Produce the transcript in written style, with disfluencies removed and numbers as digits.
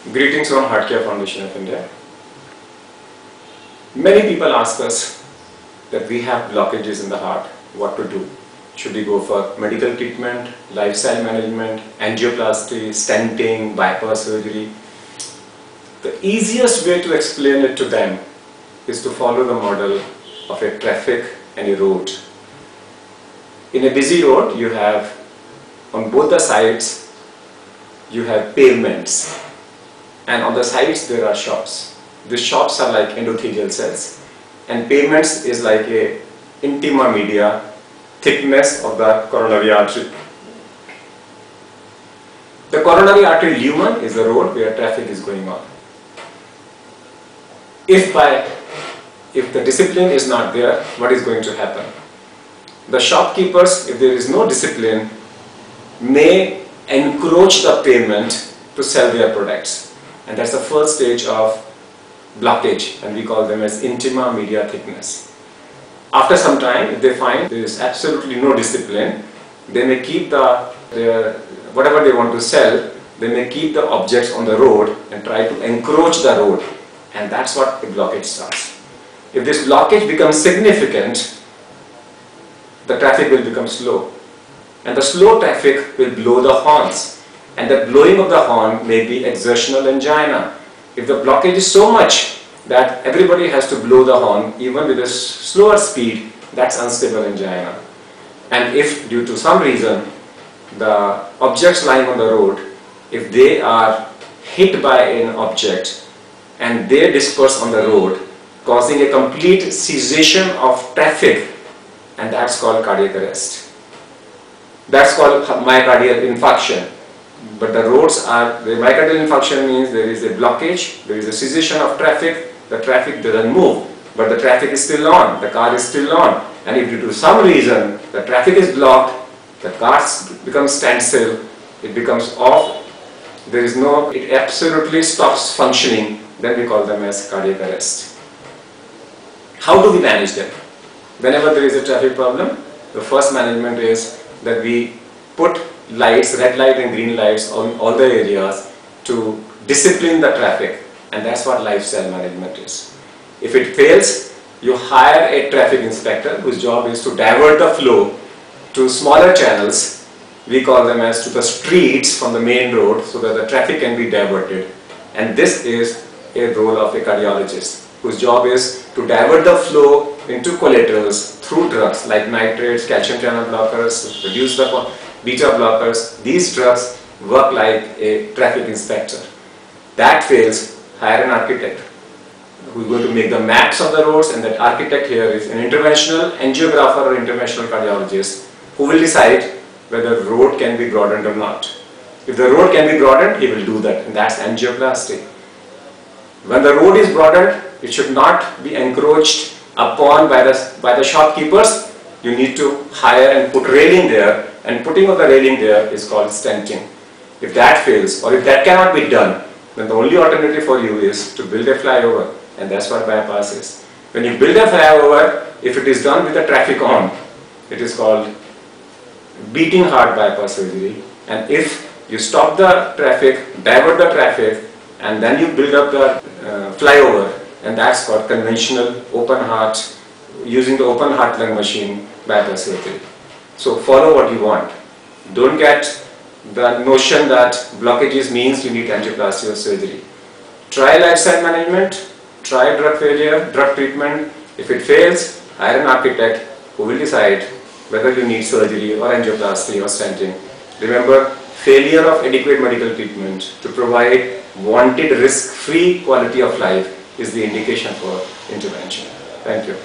Greetings from Heart Care Foundation of India. Many people ask us that we have blockages in the heart, what to do. Should we go for medical treatment, lifestyle management, angioplasty, stenting, bypass surgery? The easiest way to explain it to them is to follow the model of a traffic and a road. In a busy road, you have on both the sides, you have pavements. And on the sides there are shops. These shops are like endothelial cells, and pavements is like a intima media thickness of the coronary artery. The coronary artery lumen is the road where traffic is going on. If the discipline is not there, what is going to happen? The shopkeepers, if there is no discipline, may encroach the pavement to sell their products. And that's the first stage of blockage, and we call them as intima media thickness. After some time, if they find there is absolutely no discipline, they may keep whatever they want to sell, they may keep the objects on the road and try to encroach the road, and that's what the blockage starts. If this blockage becomes significant, the traffic will become slow, and the slow traffic will blow the horns. And the blowing of the horn may be exertional angina. If the blockage is so much that everybody has to blow the horn even with a slower speed, that's unstable angina. And if due to some reason the objects lying on the road, if they are hit by an object and they disperse on the road, causing a complete cessation of traffic, and that's called cardiac arrest. That's called myocardial infarction. But the myocardial infarction means there is a blockage, there is a cessation of traffic, the traffic doesn't move, but the traffic is still on, the car is still on. And if due to some reason the traffic is blocked, the car becomes standstill, it becomes off, it absolutely stops functioning, then we call them as cardiac arrest. How do we manage them? Whenever there is a traffic problem, the first management is that we put lights, red light and green lights on all the areas to discipline the traffic, and that's what lifestyle management is. If it fails, you hire a traffic inspector whose job is to divert the flow to smaller channels, we call them as to the streets from the main road, so that the traffic can be diverted. And this is a role of a cardiologist whose job is to divert the flow into collaterals through drugs like nitrates, calcium channel blockers, reduce the beta blockers. These drugs work like a traffic inspector. That fails, hire an architect who is going to make the maps of the roads, and that architect here is an interventional angiographer or interventional cardiologist who will decide whether the road can be broadened or not. If the road can be broadened, he will do that, and that's angioplasty. When the road is broadened, it should not be encroached upon by the shopkeepers. You need to hire and put railing there, and putting of the railing there is called stenting. If that fails, or if that cannot be done, then the only alternative for you is to build a flyover, and that's what bypass is. When you build a flyover, if it is done with the traffic on, it is called beating heart bypass surgery. And if you stop the traffic, divert the traffic, and then you build up the flyover, and that's called conventional open heart, using the open heart lung machine bypass surgery. So follow what you want. Don't get the notion that blockages means you need angioplasty or surgery. Try lifestyle management, try drug failure, drug treatment. If it fails, hire an architect who will decide whether you need surgery or angioplasty or stenting. Remember, failure of adequate medical treatment to provide wanted risk-free quality of life is the indication for intervention. Thank you.